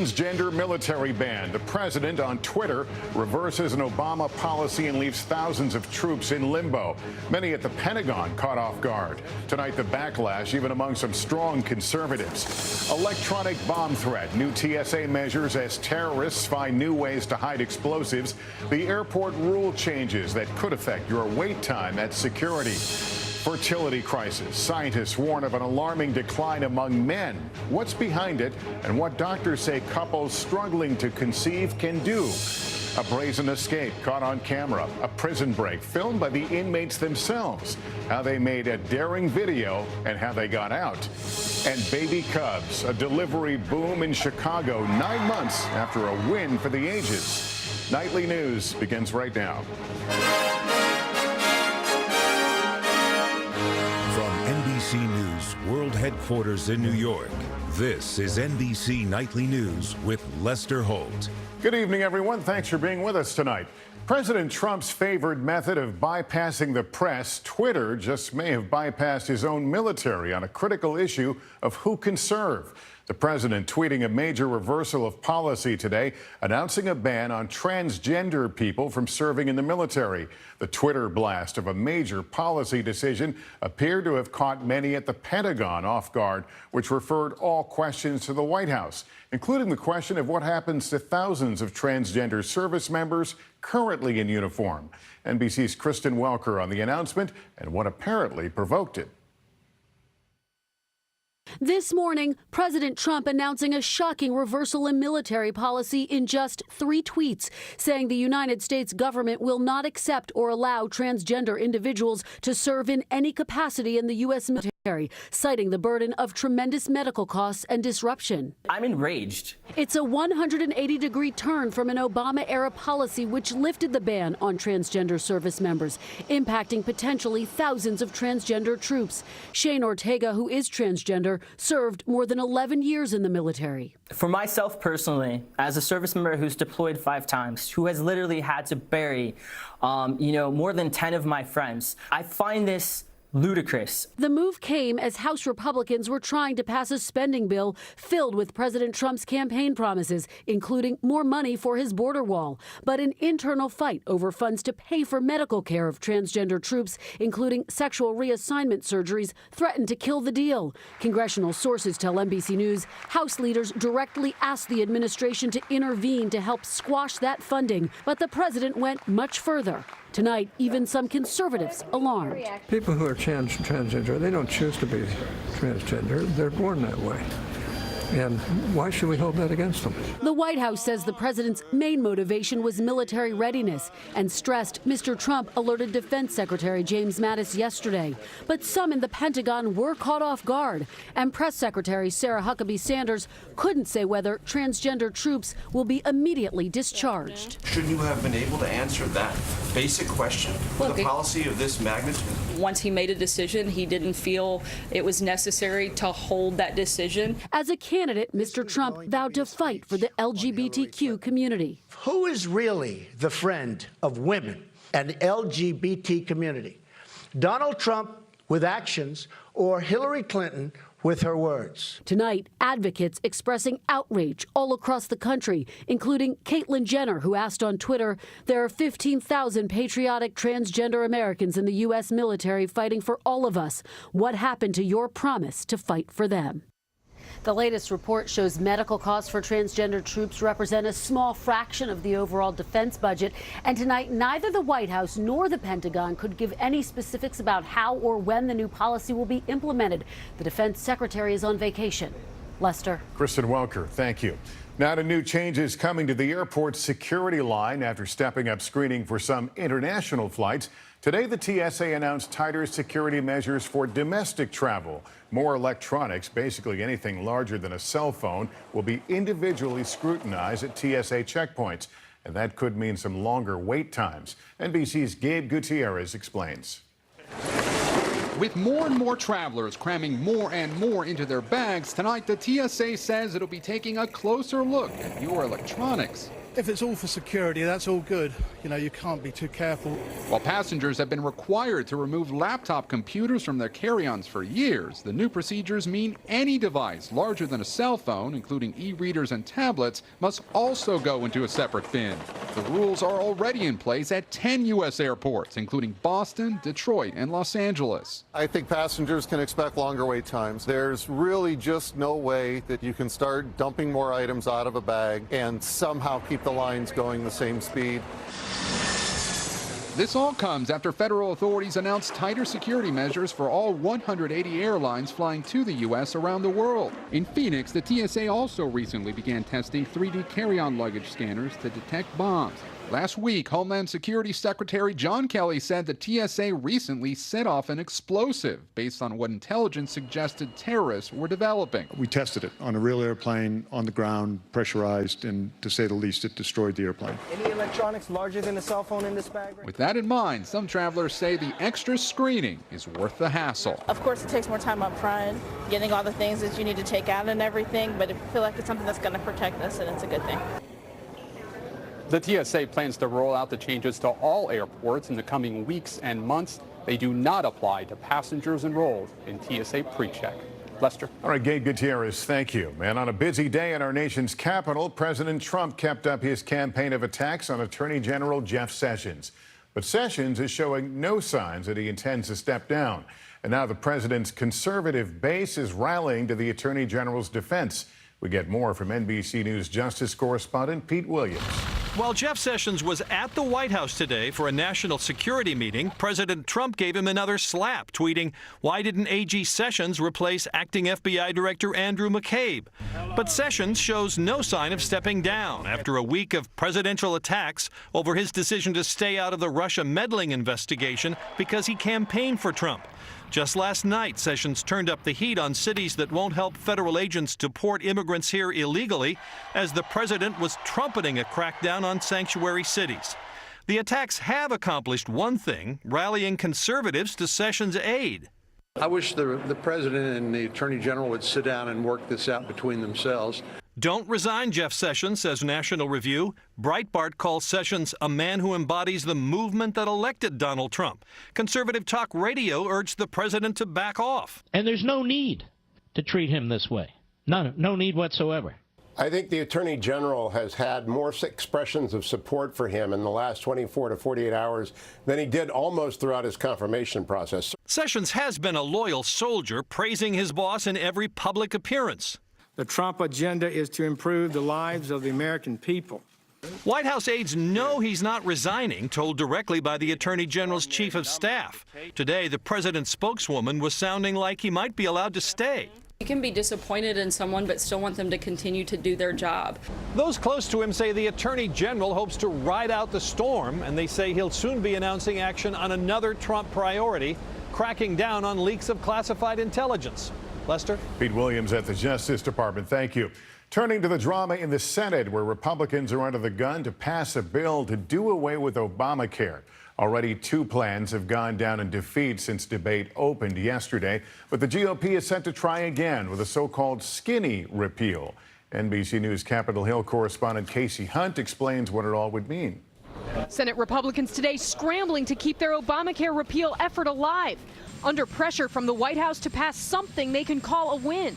transgender military ban. The president on Twitter reverses an Obama policy and leaves thousands of troops in limbo. Many at the Pentagon caught off guard. Tonight, the backlash even among some strong conservatives. Electronic bomb threat. New TSA measures as terrorists find new ways to hide explosives. The airport rule changes that could affect your wait time at security. Fertility crisis. Scientists warn of an alarming decline among men. What's behind it and what doctors say couples struggling to conceive can do. A brazen escape caught on camera. A prison break filmed by the inmates themselves. How they made a daring video and how they got out. And baby cubs. A delivery boom in Chicago 9 months after a win for the ages. Nightly News begins right now. NBC News World Headquarters in New York. This is NBC Nightly News with Lester Holt. Good evening, everyone. Thanks for being with us tonight. President Trump's favored method of bypassing the press, Twitter, just may have bypassed his own military on a critical issue of who can serve. The president tweeting a major reversal of policy today, announcing a ban on transgender people from serving in the military. The Twitter blast of a major policy decision appeared to have caught many at the Pentagon off guard, which referred all questions to the White House, including the question of what happens to thousands of transgender service members currently in uniform. NBC's Kristen Welker on the announcement and what apparently provoked it. This morning, President Trump announcing a shocking reversal in military policy in just 3 tweets, saying the United States government will not accept or allow transgender individuals to serve in any capacity in the U.S. military, citing the burden of tremendous medical costs and disruption. I'm enraged. It's a 180-degree turn from an Obama-era policy which lifted the ban on transgender service members, impacting potentially thousands of transgender troops. Shane Ortega, who is transgender, served more than 11 years in the military. For myself personally, as a service member who's deployed 5 times, who has literally had to bury, more than 10 of my friends, I find this ludicrous. The move came as House Republicans were trying to pass a spending bill filled with President Trump's campaign promises, including more money for his border wall. But an internal fight over funds to pay for medical care of transgender troops, including sexual reassignment surgeries, threatened to kill the deal. Congressional sources tell NBC News House leaders directly asked the administration to intervene to help squash that funding. But the president went much further. Tonight, even some conservatives alarmed. People who are transgender, they don't choose to be transgender. They're born that way. And why should we hold that against them? The White House says the president's main motivation was military readiness and stressed Mr. Trump alerted Defense Secretary James Mattis yesterday. But some in the Pentagon were caught off guard, and Press Secretary Sarah Huckabee Sanders couldn't say whether transgender troops will be immediately discharged. Shouldn't you have been able to answer that basic question with a policy of this magnitude? Once he made a decision, he didn't feel it was necessary to hold that decision. As a candidate, Mr. Trump vowed to fight for the LGBTQ community. Who is really the friend of women and the LGBT community? Donald Trump with actions or Hillary Clinton with her words? Tonight, advocates expressing outrage all across the country, including Caitlyn Jenner, who asked on Twitter, there are 15,000 patriotic transgender Americans in the U.S. military fighting for all of us. What happened to your promise to fight for them? The latest report shows medical costs for transgender troops represent a small fraction of the overall defense budget. And tonight, neither the White House nor the Pentagon could give any specifics about how or when the new policy will be implemented. The defense secretary is on vacation. Lester. Kristen Welker, thank you. Now to new changes coming to the airport security line after stepping up screening for some international flights. Today, the TSA announced tighter security measures for domestic travel. More electronics, basically anything larger than a cell phone, will be individually scrutinized at TSA checkpoints. And that could mean some longer wait times. NBC's Gabe Gutierrez explains. With more and more travelers cramming more and more into their bags, tonight the TSA says it'll be taking a closer look at your electronics. If it's all for security, that's all good. You know, you can't be too careful. While passengers have been required to remove laptop computers from their carry-ons for years, the new procedures mean any device larger than a cell phone, including e-readers and tablets, must also go into a separate bin. The rules are already in place at 10 U.S. airports, including Boston, Detroit, and Los Angeles. I think passengers can expect longer wait times. There's really just no way that you can start dumping more items out of a bag and somehow keep the lines going the same speed. This all comes after federal authorities announced tighter security measures for all 180 airlines flying to the U.S. around the world. In Phoenix, the TSA also recently began testing 3D carry-on luggage scanners to detect bombs. Last week, Homeland Security Secretary John Kelly said the TSA recently set off an explosive based on what intelligence suggested terrorists were developing. We tested it on a real airplane, on the ground, pressurized, and to say the least, it destroyed the airplane. Any electronics larger than a cell phone in this bag? With that in mind, some travelers say the extra screening is worth the hassle. Of course, it takes more time up front, getting all the things that you need to take out and everything, but I feel like it's something that's going to protect us, and it's a good thing. The TSA plans to roll out the changes to all airports in the coming weeks and months. They do not apply to passengers enrolled in TSA PreCheck. Lester. All right, Gabe Gutierrez, thank you. And on a busy day in our nation's capital, President Trump kept up his campaign of attacks on Attorney General Jeff Sessions. But Sessions is showing no signs that he intends to step down. And now the president's conservative base is rallying to the Attorney General's defense. We get more from NBC News justice correspondent Pete Williams. While Jeff Sessions was at the White House today for a national security meeting, President Trump gave him another slap, tweeting, "Why didn't AG Sessions replace acting FBI Director Andrew McCabe?" But Sessions shows no sign of stepping down after a week of presidential attacks over his decision to stay out of the Russia meddling investigation because he campaigned for Trump. Just last night, Sessions turned up the heat on cities that won't help federal agents deport immigrants here illegally, as the president was trumpeting a crackdown on sanctuary cities. The attacks have accomplished one thing, rallying conservatives to Sessions' aid. I wish the president and the attorney general would sit down and work this out between themselves. Don't resign, Jeff Sessions, says National Review. Breitbart calls Sessions a man who embodies the movement that elected Donald Trump. Conservative talk radio urged the president to back off. And there's no need to treat him this way. No need whatsoever. I think the Attorney General has had more expressions of support for him in the last 24 to 48 hours than he did almost throughout his confirmation process. Sessions has been a loyal soldier, praising his boss in every public appearance. The Trump agenda is to improve the lives of the American people. White House aides know he's not resigning, told directly by the Attorney General's chief of staff. Today, the president's spokeswoman was sounding like he might be allowed to stay. You can be disappointed in someone but still want them to continue to do their job. Those close to him say the Attorney General hopes to ride out the storm, and they say he'll soon be announcing action on another Trump priority, cracking down on leaks of classified intelligence. Lester? Pete Williams at the Justice Department. Thank you. Turning to the drama in the Senate, where Republicans are under the gun to pass a bill to do away with Obamacare. Already 2 plans have gone down in defeat since debate opened yesterday, but the GOP is set to try again with a so-called skinny repeal. NBC News Capitol Hill correspondent Casey Hunt explains what it all would mean. Senate Republicans today scrambling to keep their Obamacare repeal effort alive, under pressure from the White House to pass something they can call a win.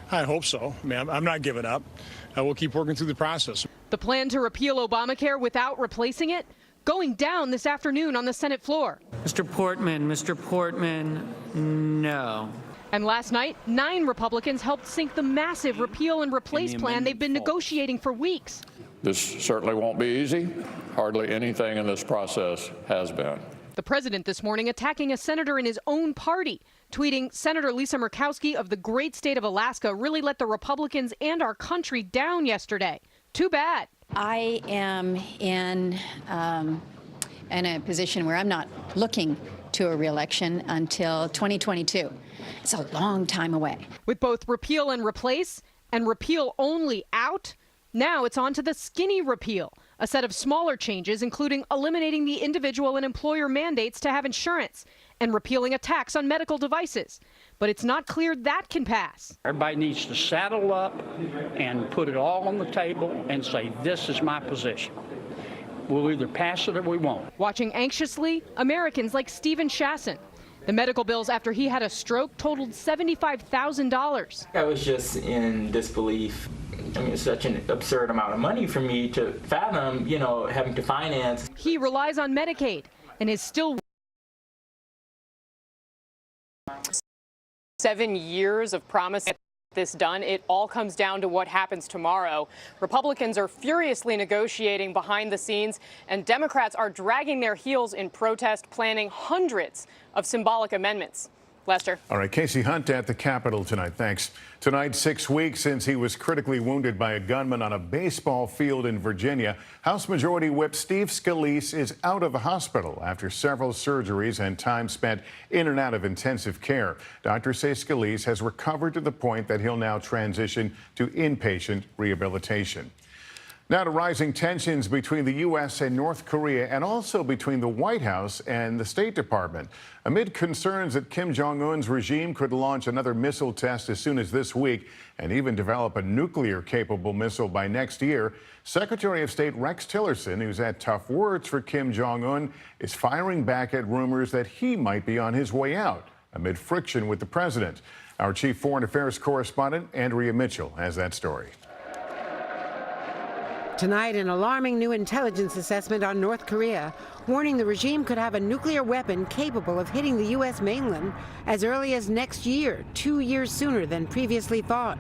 I hope so. I mean, I'm not giving up. We'll keep working through the process. The plan to repeal Obamacare without replacing it going down this afternoon on the Senate floor. Mr. Portman, no. And last night, 9 Republicans helped sink the massive repeal and replace plan they've been negotiating for weeks. This certainly won't be easy. Hardly anything in this process has been. The president this morning attacking a senator in his own party, tweeting, "Senator Lisa Murkowski of the great state of Alaska really let the Republicans and our country down yesterday. Too bad." I am in a position where I'm not looking to a re-election until 2022. It's a long time away. With both repeal and replace and repeal only out, now it's on to the skinny repeal, a set of smaller changes, including eliminating the individual and employer mandates to have insurance and repealing a tax on medical devices. But it's not clear that can pass. Everybody needs to saddle up and put it all on the table and say, this is my position. We'll either pass it or we won't. Watching anxiously, Americans like Stephen Chasson. The medical bills after he had a stroke totaled $75,000. I was just in disbelief. I mean, it's such an absurd amount of money for me to fathom, you know, having to finance. He relies on Medicaid and is still 7 years of promise to get this done. It all comes down to what happens tomorrow. Republicans are furiously negotiating behind the scenes, and Democrats are dragging their heels in protest, planning hundreds of symbolic amendments. Lester. All right, Casey Hunt at the Capitol tonight. Thanks. Tonight, 6 weeks since he was critically wounded by a gunman on a baseball field in Virginia, House Majority Whip Steve Scalise is out of the hospital after several surgeries and time spent in and out of intensive care. Doctors say Scalise has recovered to the point that he'll now transition to inpatient rehabilitation. Now to rising tensions between the U.S. and North Korea, and also between the White House and the State Department. Amid concerns that Kim Jong-un's regime could launch another missile test as soon as this week and even develop a nuclear-capable missile by next year, Secretary of State Rex Tillerson, who's had tough words for Kim Jong-un, is firing back at rumors that he might be on his way out amid friction with the president. Our chief foreign affairs correspondent, Andrea Mitchell, has that story. Tonight, an alarming new intelligence assessment on North Korea, warning the regime could have a nuclear weapon capable of hitting the U.S. mainland as early as next year, 2 years sooner than previously thought.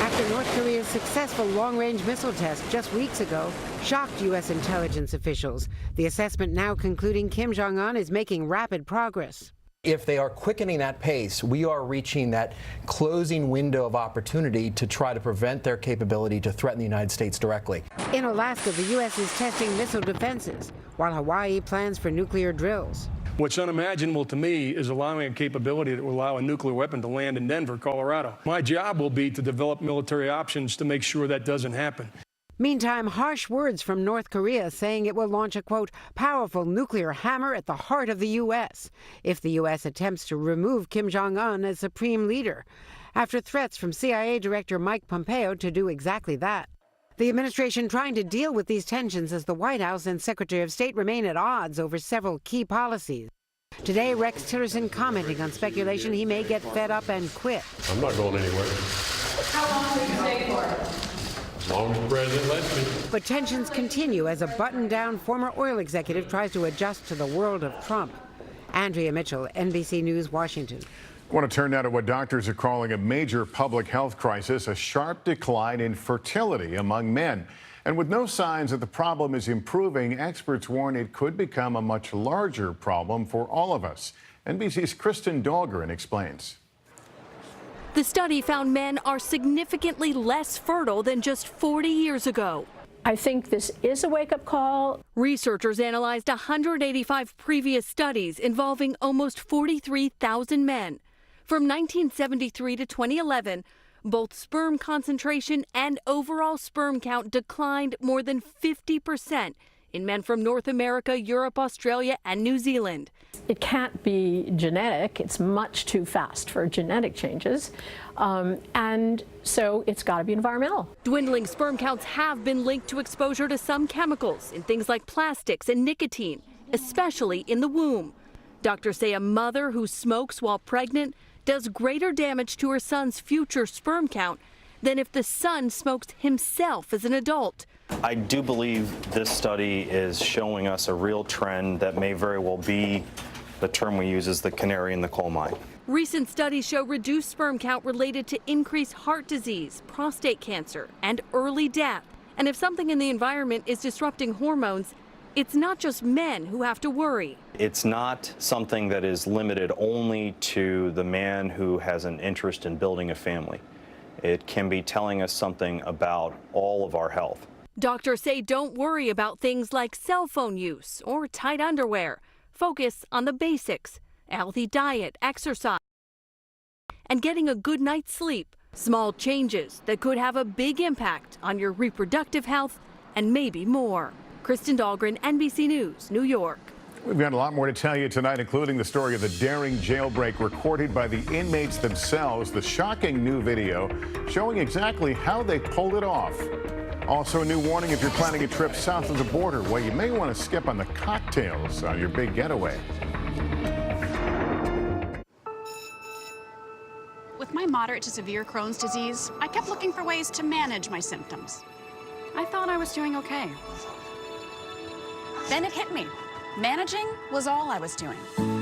After North Korea's successful long-range missile test just weeks ago shocked U.S. intelligence officials, the assessment now concluding Kim Jong-un is making rapid progress. If they are quickening that pace, we are reaching that closing window of opportunity to try to prevent their capability to threaten the United States directly. In Alaska, the U.S. is testing missile defenses, while Hawaii plans for nuclear drills. What's unimaginable to me is allowing a capability that will allow a nuclear weapon to land in Denver, Colorado. My job will be to develop military options to make sure that doesn't happen. Meantime, harsh words from North Korea saying it will launch a, quote, powerful nuclear hammer at the heart of the U.S. if the U.S. attempts to remove Kim Jong-un as supreme leader, after threats from CIA Director Mike Pompeo to do exactly that. The administration trying to deal with these tensions as the White House and Secretary of State remain at odds over several key policies. Today, Rex Tillerson commenting on speculation he may get fed up and quit. I'm not going anywhere. How long will you stay for? As long as the president lets me. But tensions continue as a buttoned-down former oil executive tries to adjust to the world of Trump. Andrea Mitchell, NBC News, Washington. I want to turn now to what doctors are calling a major public health crisis, a sharp decline in fertility among men. And with no signs that the problem is improving, experts warn it could become a much larger problem for all of us. NBC's Kristen Dahlgren explains. The study found men are significantly less fertile than just 40 years ago. I think this is a wake-up call. Researchers analyzed 185 previous studies involving almost 43,000 men. From 1973 to 2011, both sperm concentration and overall sperm count declined more than 50% in men from North America, Europe, Australia, and New Zealand. It can't be genetic. It's much too fast for genetic changes. And so it's got to be environmental. Dwindling sperm counts have been linked to exposure to some chemicals in things like plastics and nicotine, especially in the womb. Doctors say a mother who smokes while pregnant does greater damage to her son's future sperm count than if the son smokes himself as an adult. I do believe this study is showing us a real trend that may very well be the term we use is the canary in the coal mine. Recent studies show reduced sperm count related to increased heart disease, prostate cancer, and early death. And if something in the environment is disrupting hormones, it's not just men who have to worry. It's not something that is limited only to the man who has an interest in building a family. It can be telling us something about all of our health. Doctors say don't worry about things like cell phone use or tight underwear. Focus on the basics, a healthy diet, exercise, and getting a good night's sleep. Small changes that could have a big impact on your reproductive health and maybe more. Kristen Dahlgren, NBC News, New York. We've got a lot more to tell you tonight, including the story of the daring jailbreak recorded by the inmates themselves, the shocking new video showing exactly how they pulled it off. Also, a new warning if you're planning a trip south of the border, where you may want to skip on the cocktails on your big getaway. With my moderate to severe Crohn's disease, I kept looking for ways to manage my symptoms. I thought I was doing okay. Then it hit me. Managing was all I was doing.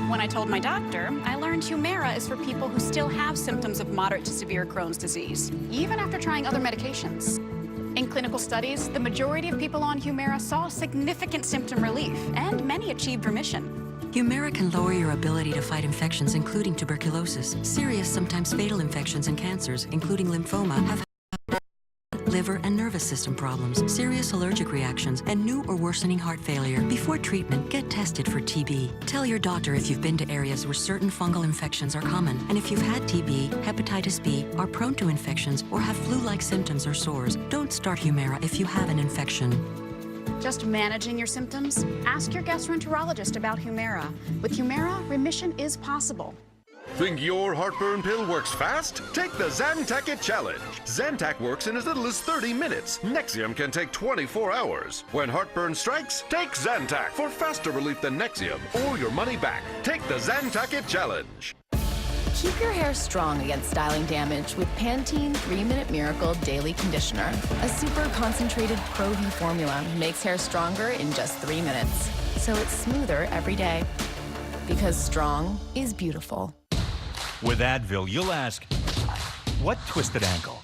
When I told my doctor, I learned Humira is for people who still have symptoms of moderate to severe Crohn's disease, even after trying other medications. In clinical studies, the majority of people on Humira saw significant symptom relief, and many achieved remission. Humira can lower your ability to fight infections, including tuberculosis. Serious, sometimes fatal infections and cancers, including lymphoma, have liver and nervous system problems, serious allergic reactions, and new or worsening heart failure. Before treatment, get tested for TB. Tell your doctor if you've been to areas where certain fungal infections are common, and if you've had TB, hepatitis B, are prone to infections, or have flu-like symptoms or sores. Don't start Humira if you have an infection. Just managing your symptoms? Ask your gastroenterologist about Humira. With Humira, remission is possible. Think your heartburn pill works fast? Take the Zantac It Challenge. Zantac works in as little as 30 minutes. Nexium can take 24 hours. When heartburn strikes, take Zantac for faster relief than Nexium or your money back. Take the Zantac It Challenge. Keep your hair strong against styling damage with Pantene 3-Minute Miracle Daily Conditioner. A super concentrated Pro V formula makes hair stronger in just 3 minutes. So it's smoother every day. Because strong is beautiful. With Advil, you'll ask, what twisted ankle?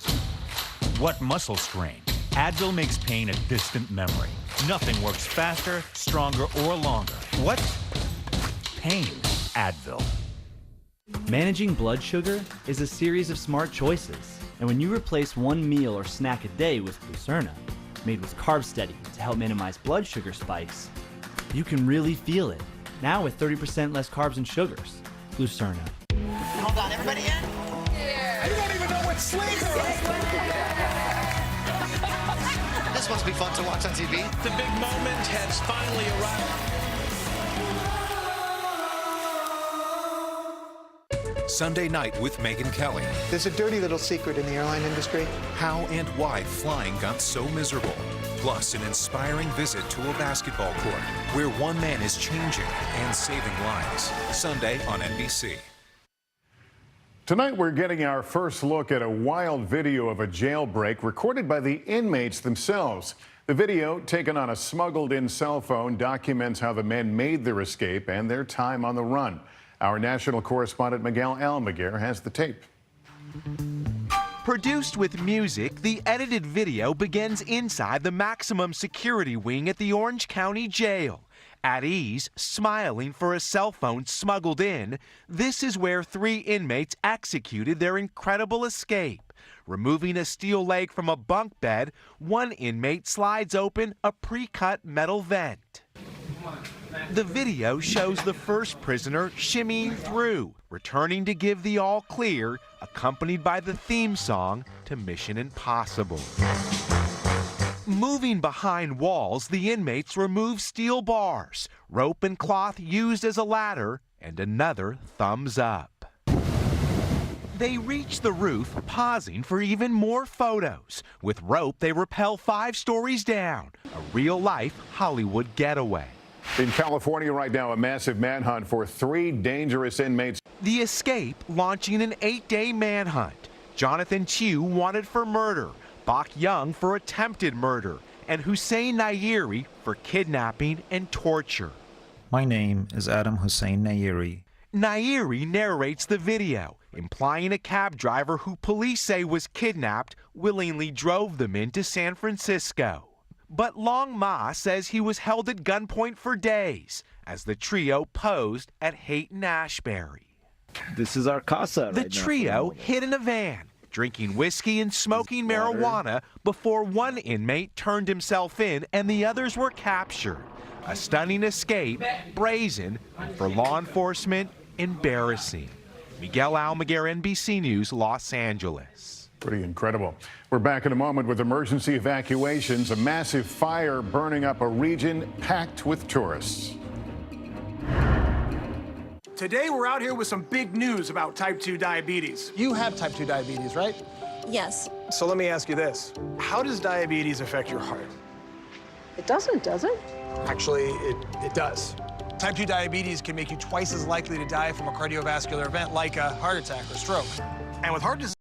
What muscle strain? Advil makes pain a distant memory. Nothing works faster, stronger, or longer. What? Pain. Advil. Managing blood sugar is a series of smart choices. And when you replace one meal or snack a day with Glucerna, made with Carb Steady to help minimize blood sugar spikes, you can really feel it. Now with 30% less carbs and sugars. Glucerna. Hold on, everybody in? Yeah. You don't even know what sleeves are. This must be fun to watch on TV. The big moment has finally arrived. Sunday night with Megyn Kelly. There's a dirty little secret in the airline industry. How and why flying got so miserable. Plus, an inspiring visit to a basketball court where one man is changing and saving lives. Sunday on NBC. Tonight, we're getting our first look at a wild video of a jailbreak recorded by the inmates themselves. The video, taken on a smuggled-in cell phone, documents how the men made their escape and their time on the run. Our national correspondent Miguel Almaguer has the tape. Produced with music, the edited video begins inside the maximum security wing at the Orange County Jail. At ease, smiling for a cell phone smuggled in, this is where 3 inmates executed their incredible escape. Removing a steel leg from a bunk bed, one inmate slides open a pre-cut metal vent. The video shows the first prisoner shimmying through, returning to give the all clear, accompanied by the theme song to Mission Impossible. Moving behind walls, the inmates remove steel bars, rope and cloth used as a ladder, and another thumbs up. They reach the roof, pausing for even more photos. With rope, they rappel 5 stories down, a real-life Hollywood getaway. In California right now, a massive manhunt for 3 dangerous inmates. The escape launching an 8-day manhunt. Jonathan Chiu wanted for murder, Bak Young for attempted murder, and Hussein Nayeri for kidnapping and torture. My name is Adam Hussein Nayeri. Nayeri narrates the video, implying a cab driver who police say was kidnapped willingly drove them into San Francisco. But Long Ma says he was held at gunpoint for days as the trio posed at Hayton Ashbury. This is our casa. The trio hid in a van, drinking whiskey and smoking marijuana before one inmate turned himself in and the others were captured. A stunning escape, brazen, and for law enforcement, embarrassing. Miguel Almaguer, NBC News, Los Angeles. Pretty incredible. We're back in a moment with emergency evacuations, a massive fire burning up a region packed with tourists. Today we're out here with some big news about type 2 diabetes. You have type 2 diabetes, right? Yes. So let me ask you this. How does diabetes affect your heart? It doesn't, does it? Actually, it does. Type 2 diabetes can make you twice as likely to die from a cardiovascular event like a heart attack or stroke. And with heart disease,